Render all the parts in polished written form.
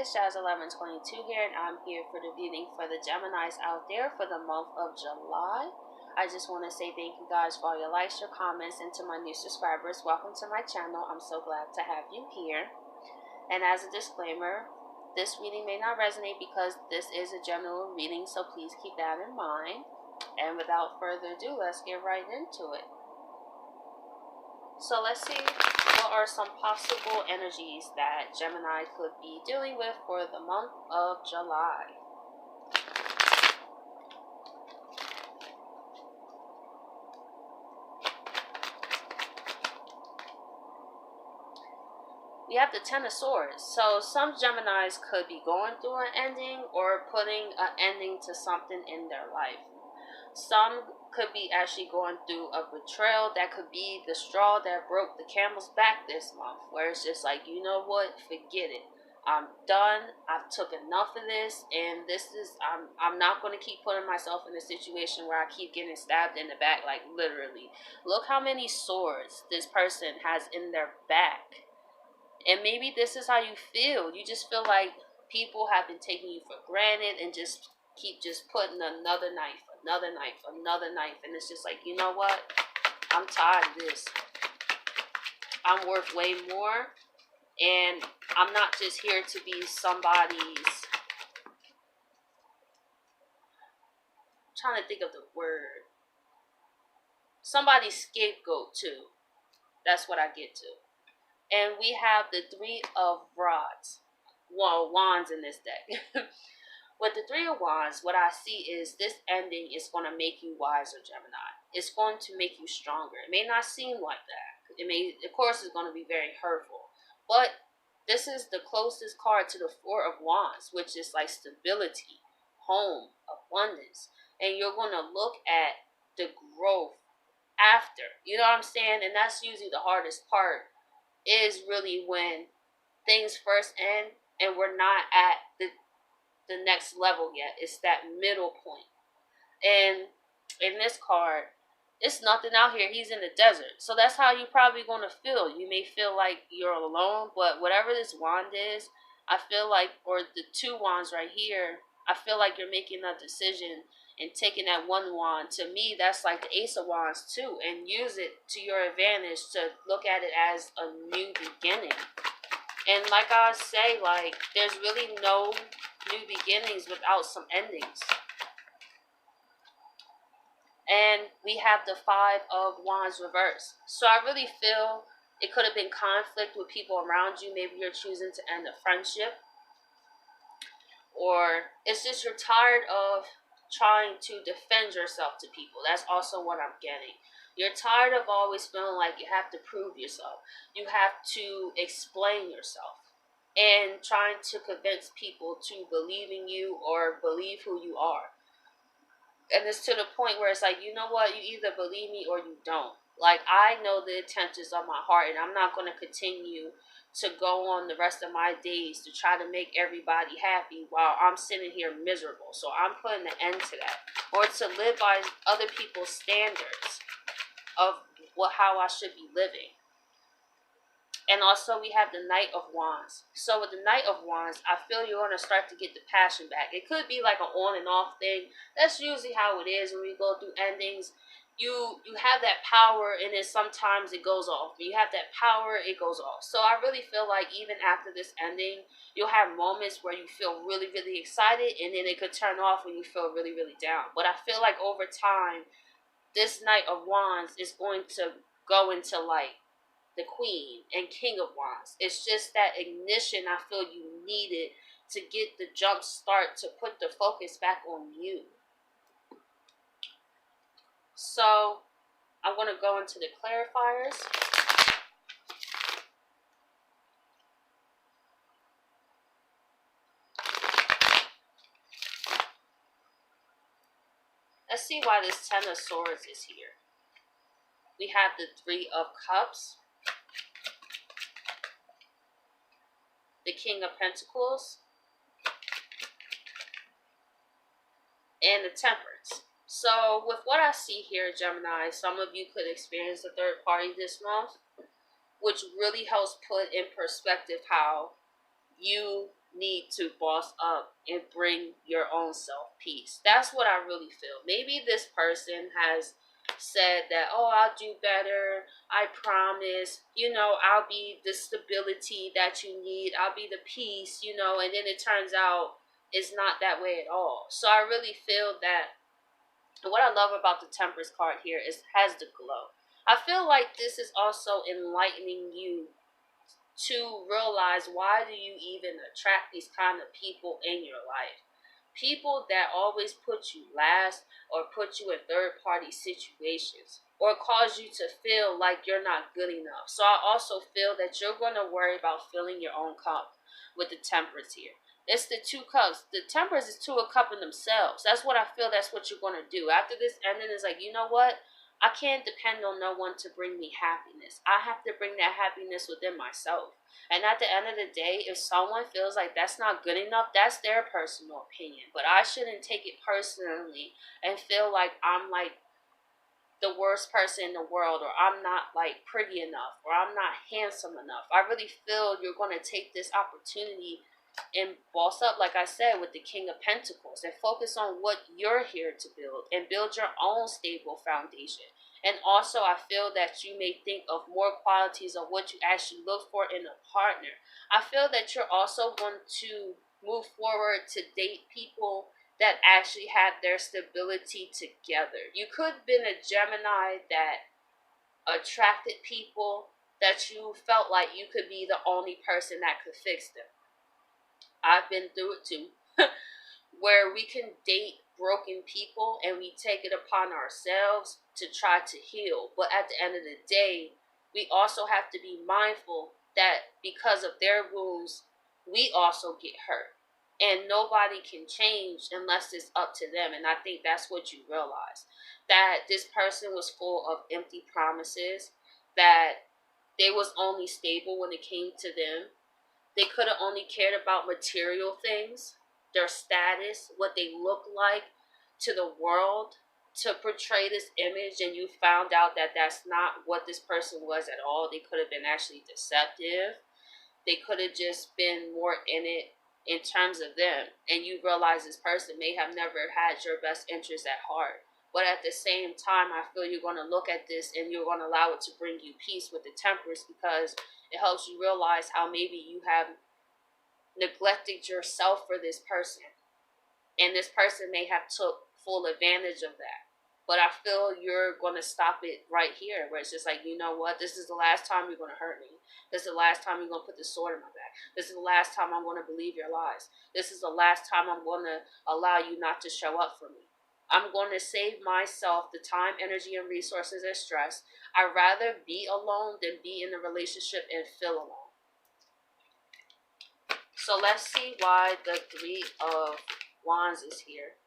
It's Jazz1122 here, and I'm here for the reading for the Geminis out there for the month of July. I just want to say thank you guys for all your likes, your comments, and to my new subscribers. Welcome to my channel. I'm so glad to have you here. And as a disclaimer, this reading may not resonate because this is a general reading, so please keep that in mind. And without further ado, let's get right into it. So let's see what are some possible energies that Gemini could be dealing with for the month of July. We have the Ten of Swords. So some Geminis could be going through an ending or putting an ending to something in their life. Some could be actually going through a betrayal. That could be the straw that broke the camel's back this month, where it's just like, you know what, forget it. I'm done. I've took enough of this, and I'm not going to keep putting myself in a situation where I keep getting stabbed in the back, like literally. Look how many swords this person has in their back. And maybe this is how you feel. You just feel like people have been taking you for granted and just keep just putting another knife, another knife, another knife. And it's just like, you know what? I'm tired of this. I'm worth way more. And I'm not just here to be somebody's... I'm trying to think of the word. Somebody's scapegoat too. That's what I get to. And we have the Three of Rods. Well, wands in this deck. With the Three of Wands, what I see is this ending is going to make you wiser, Gemini. It's going to make you stronger. It may not seem like that. It may, of course, it's going to be very hurtful. But this is the closest card to the Four of Wands, which is like stability, home, abundance. And you're going to look at the growth after. You know what I'm saying? And that's usually the hardest part, is really when things first end and we're not at the next level yet. It's that middle point. And in this card, it's nothing out here. He's in the desert. So that's how you're probably going to feel. You may feel like you're alone, but whatever this wand is, I feel like, or the two wands right here, I feel like you're making a decision and taking that one wand. To me, that's like the Ace of Wands too, and use it to your advantage to look at it as a new beginning. And like I say, like, there's really no new beginnings without some endings. And we have the Five of Wands reversed. So I really feel it could have been conflict with people around you. Maybe you're choosing to end a friendship. Or it's just you're tired of trying to defend yourself to people. That's also what I'm getting. You're tired of always feeling like you have to prove yourself. You have to explain yourself. And trying to convince people to believe in you or believe who you are. And it's to the point where it's like, you know what? You either believe me or you don't. Like, I know the intentions of my heart, and I'm not going to continue to go on the rest of my days to try to make everybody happy while I'm sitting here miserable. So I'm putting an end to that. Or to live by other people's standards of how I should be living. And also we have the Knight of Wands. So with the Knight of Wands, I feel you're going to start to get the passion back. It could be like an on and off thing. That's usually how it is when we go through endings. You have that power, and then sometimes it goes off. You have that power, it goes off. So I really feel like even after this ending, you'll have moments where you feel really, really excited, and then it could turn off when you feel really, really down. But I feel like over time, this Knight of Wands is going to go into like the Queen and King of Wands. It's just that ignition I feel you needed to get the jump start to put the focus back on you. So I'm going to go into the clarifiers. Let's see why this Ten of Swords is here. We have the Three of Cups, the King of Pentacles, and the Temperance. So with what I see here, Gemini, some of you could experience a third party this month, which really helps put in perspective how you need to boss up and bring your own self peace. That's what I really feel. Maybe this person has said that, oh, I'll do better, I promise, I'll be the stability that you need, I'll be the peace, and then it turns out it's not that way at all. So I really feel that what I love about the Temperance card here is has the glow. I feel like this is also enlightening you to realize, why do you even attract these kind of people in your life? People that always put you last, or put you in third party situations, or cause you to feel like you're not good enough. So I also feel that you're going to worry about filling your own cup with the Temperance here. It's the two cups. The Temperance is two of cup in themselves. That's what I feel. That's what you're going to do. After this ending, it's like, you know what? I can't depend on no one to bring me happiness. I have to bring that happiness within myself. And at the end of the day, if someone feels like that's not good enough, that's their personal opinion. But I shouldn't take it personally and feel like I'm like the worst person in the world, or I'm not like pretty enough, or I'm not handsome enough. I really feel you're going to take this opportunity and boss up, like I said, with the King of Pentacles, and focus on what you're here to build, and build your own stable foundation. And also, I feel that you may think of more qualities of what you actually look for in a partner. I feel that you're also going to move forward to date people that actually have their stability together. You could have been a Gemini that attracted people that you felt like you could be the only person that could fix them. I've been through it too, where we can date broken people and we take it upon ourselves to try to heal. But at the end of the day, we also have to be mindful that because of their wounds, we also get hurt. And nobody can change unless it's up to them. And I think that's what you realize. That this person was full of empty promises, that they was only stable when it came to them. They could have only cared about material things, their status, what they look like to the world, to portray this image, and you found out that that's not what this person was at all. They could have been actually deceptive. They could have just been more in it in terms of them, and you realize this person may have never had your best interest at heart. But at the same time, I feel you're going to look at this and you're going to allow it to bring you peace with the Temperance, because it helps you realize how maybe you have neglected yourself for this person, and this person may have took full advantage of that. But I feel you're going to stop it right here, where it's just like, you know what, this is the last time you're going to hurt me. This is the last time you're going to put the sword in my back. This is the last time I'm going to believe your lies. This is the last time I'm going to allow you not to show up for me. I'm going to save myself the time, energy, and resources and stress. I'd rather be alone than be in a relationship and feel alone. So let's see why the Three of Wands is here.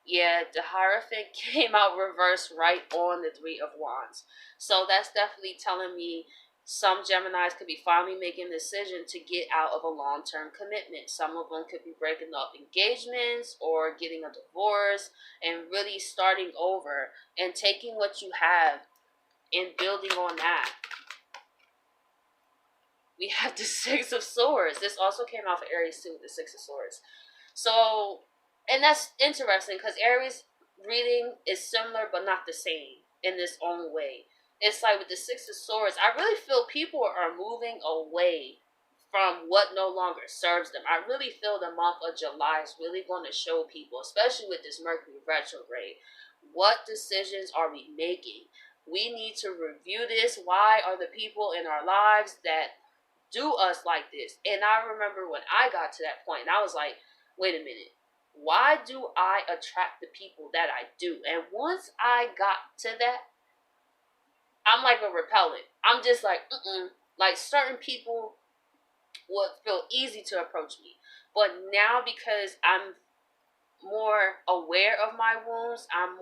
Yeah, the Hierophant came out reversed right on the Three of Wands. So that's definitely telling me some Geminis could be finally making a decision to get out of a long-term commitment. Some of them could be breaking up engagements or getting a divorce and really starting over and taking what you have and building on that. We have the Six of Swords. This also came out for Aries too, the Six of Swords. So, and that's interesting because Aries reading is similar but not the same in this own way. It's like with the Six of Swords, I really feel people are moving away from what no longer serves them. I really feel the month of July is really going to show people, especially with this Mercury retrograde, what decisions are we making? We need to review this. Why are the people in our lives that do us like this? And I remember when I got to that point, and I was like, wait a minute, why do I attract the people that I do? And once I got to that, I'm like a repellent. I'm just like, like certain people would feel easy to approach me. But now, because I'm more aware of my wounds, I'm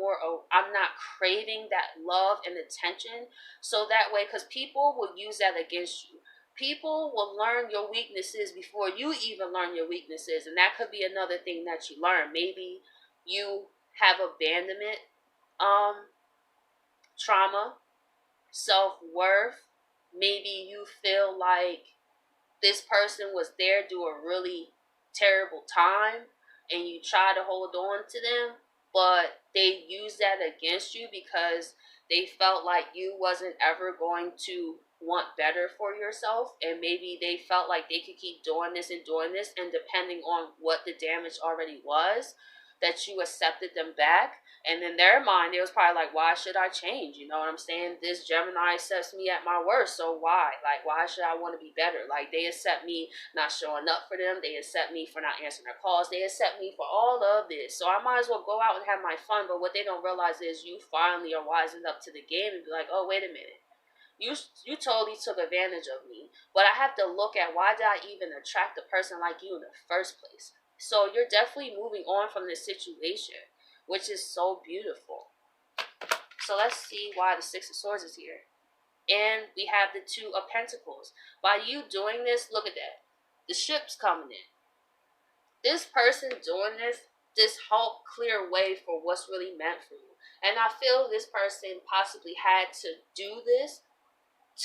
not craving that love and attention. So that way, because people will use that against you. People will learn your weaknesses before you even learn your weaknesses. And that could be another thing that you learn. Maybe you have abandonment trauma, self-worth. Maybe you feel like this person was there to do a really terrible time and you try to hold on to them, but they use that against you because they felt like you wasn't ever going to want better for yourself, and maybe they felt like they could keep doing this, and depending on what the damage already was, that you accepted them back. And in their mind, it was probably like, why should I change? You know what I'm saying? This Gemini accepts me at my worst, so why? Like, why should I want to be better? Like, they accept me not showing up for them. They accept me for not answering their calls. They accept me for all of this. So I might as well go out and have my fun. But what they don't realize is you finally are wising up to the game and be like, oh, wait a minute. You totally took advantage of me, but I have to look at why did I even attract a person like you in the first place. So you're definitely moving on from this situation, which is so beautiful. So let's see why the Six of Swords is here. And we have the Two of Pentacles. By you doing this, look at that. The ship's coming in. This person doing this helped clear way for what's really meant for you. And I feel this person possibly had to do this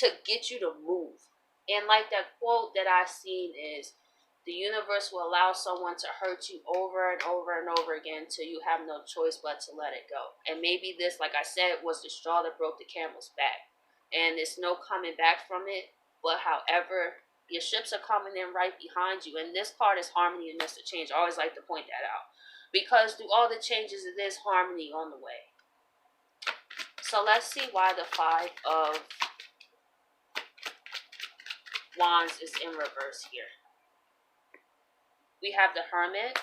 to get you to move. And like that quote that I've seen is, the universe will allow someone to hurt you over and over and over again till you have no choice but to let it go. And maybe this, like I said, was the straw that broke the camel's back. And there's no coming back from it. But however, your ships are coming in right behind you. And this card is harmony and midst of change. I always like to point that out. Because through all the changes, it is harmony on the way. So let's see why the Five of Wands is in reverse here. We have the Hermit.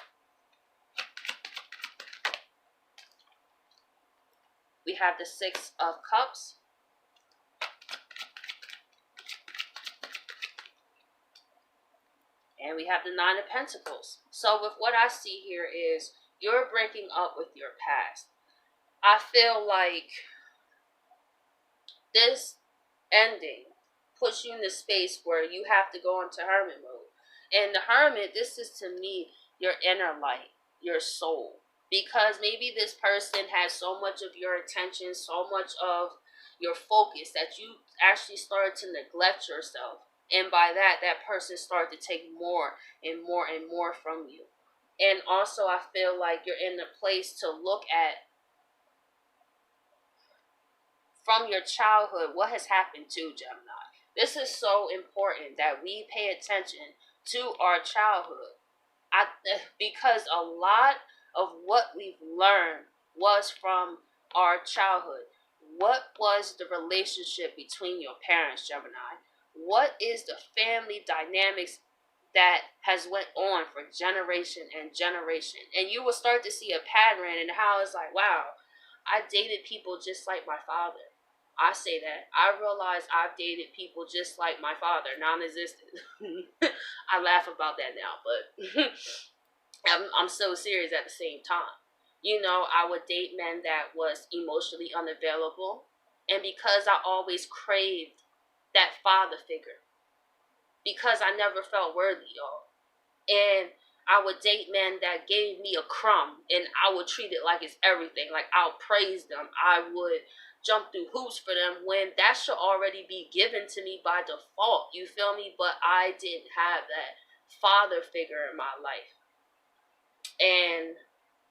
We have the Six of Cups. And we have the Nine of Pentacles. So with what I see here is you're breaking up with your past. I feel like this ending puts you in the space where you have to go into hermit mode. And the Hermit, this is to me your inner light, your soul. Because maybe this person has so much of your attention, so much of your focus that you actually started to neglect yourself. And by that, that person started to take more and more and more from you. And also, I feel like you're in a place to look at, from your childhood, what has happened to Gemini. This is so important that we pay attention to our childhood. Because a lot of what we've learned was from our childhood. What was the relationship between your parents, Gemini? What is the family dynamics that has went on for generation and generation? And you will start to see a pattern in how it's like, wow, I dated people just like my father. I say that. I realize I've dated people just like my father, non-existent. I laugh about that now, but I'm so serious at the same time. You know, I would date men that was emotionally unavailable. And because I always craved that father figure, because I never felt worthy, y'all. And I would date men that gave me a crumb, and I would treat it like it's everything. Like, I'll praise them. I would jump through hoops for them when that should already be given to me by default. You feel me? But I didn't have that father figure in my life. And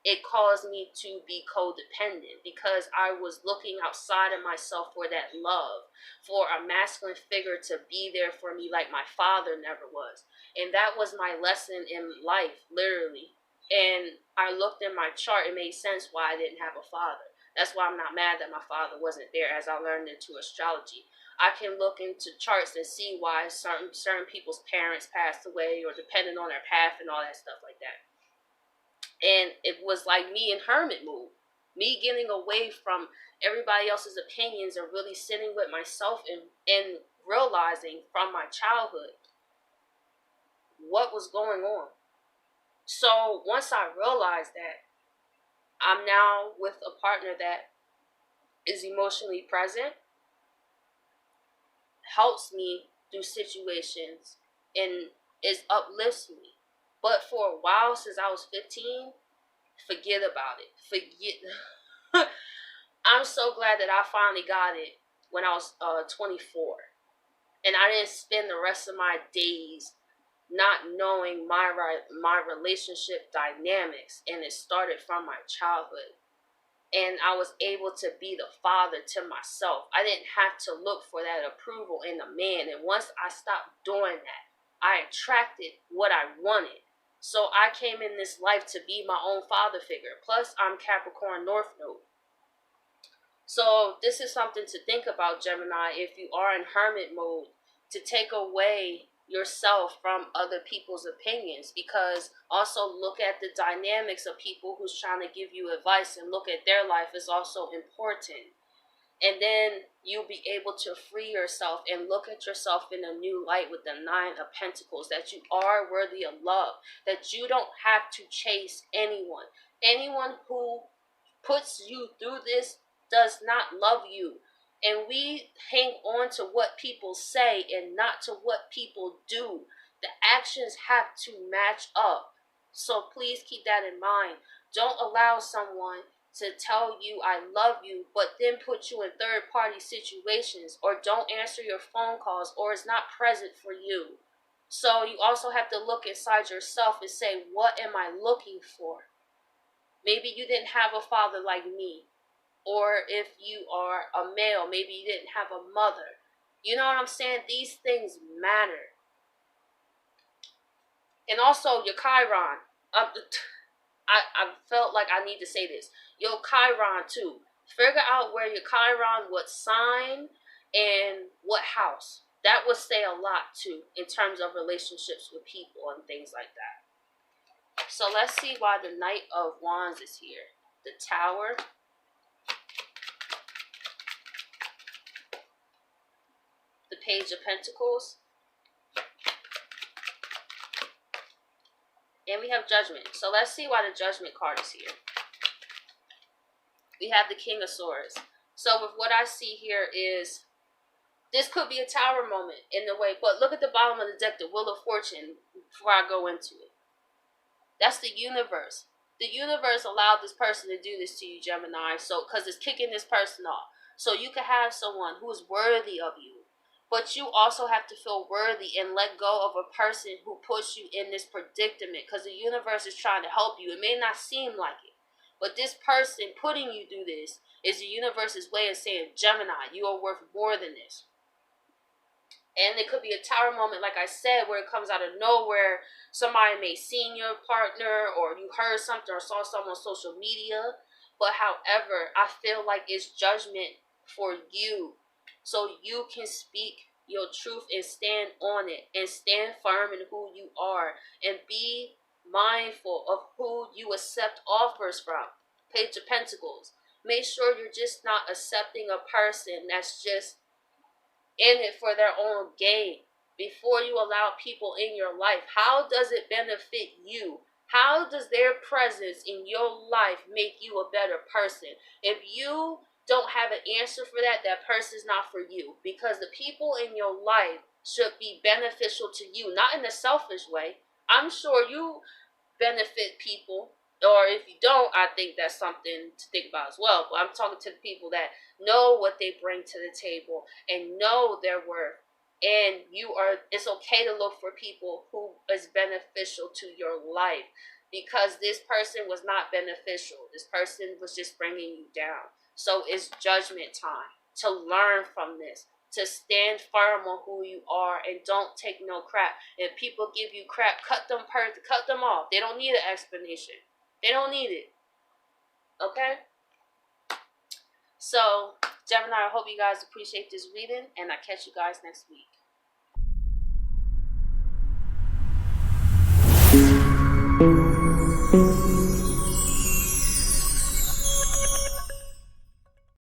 it caused me to be codependent because I was looking outside of myself for that love, for a masculine figure to be there for me like my father never was. And that was my lesson in life, literally. And I looked in my chart, it made sense why I didn't have a father. That's why I'm not mad that my father wasn't there, as I learned into astrology. I can look into charts and see why certain people's parents passed away, or depending on their path and all that stuff like that. And it was like me in hermit mood. Me getting away from everybody else's opinions and really sitting with myself and realizing from my childhood what was going on. So once I realized that, I'm now with a partner that is emotionally present, helps me through situations, and uplifts me. But for a while, since I was 15, forget about it. I'm so glad that I finally got it when I was 24. And I didn't spend the rest of my days not knowing my relationship dynamics, and it started from my childhood. And I was able to be the father to myself. I didn't have to look for that approval in a man. And once I stopped doing that, I attracted what I wanted. So I came in this life to be my own father figure. Plus, I'm Capricorn North Node. So this is something to think about, Gemini, if you are in hermit mode, to take away yourself from other people's opinions, because also look at the dynamics of people who's trying to give you advice, and look at their life is also important. And then you'll be able to free yourself and look at yourself in a new light with the 9 of Pentacles, that you are worthy of love, that you don't have to chase anyone. Anyone who puts you through this does not love you. And we hang on to what people say and not to what people do. The actions have to match up. So please keep that in mind. Don't allow someone to tell you I love you, but then put you in third-party situations, or don't answer your phone calls, or is not present for you. So you also have to look inside yourself and say, what am I looking for? Maybe you didn't have a father like me. Or if you are a male, maybe you didn't have a mother. You know what I'm saying? These things matter. And also your Chiron. I felt like I need to say this. Your Chiron too. Figure out where your Chiron, what sign, and what house. That would say a lot too in terms of relationships with people and things like that. So let's see why the Knight of Wands is here. The Tower. The Page of Pentacles. And we have Judgment. So let's see why the Judgment card is here. We have the King of Swords. So with what I see here is, this could be a Tower moment in the way. But look at the bottom of the deck, the Wheel of Fortune, before I go into it. That's the universe. The universe allowed this person to do this to you, Gemini. So, because it's kicking this person off. So you can have someone who is worthy of you. But you also have to feel worthy and let go of a person who puts you in this predicament, because the universe is trying to help you. It may not seem like it, but this person putting you through this is the universe's way of saying, Gemini, you are worth more than this. And it could be a Tower moment, like I said, where it comes out of nowhere. Somebody may seen your partner, or you heard something or saw something on social media. But however, I feel like it's judgment for you. So you can speak your truth and stand on it, and stand firm in who you are, and be mindful of who you accept offers from. Page of Pentacles. Make sure you're just not accepting a person that's just in it for their own gain. Before you allow people in your life, how does it benefit you? How does their presence in your life make you a better person? If you don't have an answer for that, that person's not for you. Because the people in your life should be beneficial to you, not in a selfish way. I'm sure you benefit people, or if you don't, I think that's something to think about as well. But I'm talking to the people that know what they bring to the table and know their worth. And it's okay to look for people who is beneficial to your life, because this person was not beneficial. This person was just bringing you down. So it's judgment time to learn from this, to stand firm on who you are, and don't take no crap. If people give you crap, cut them off. They don't need an explanation. They don't need it. Okay? So, Gemini, I hope you guys appreciate this reading, and I'll catch you guys next week.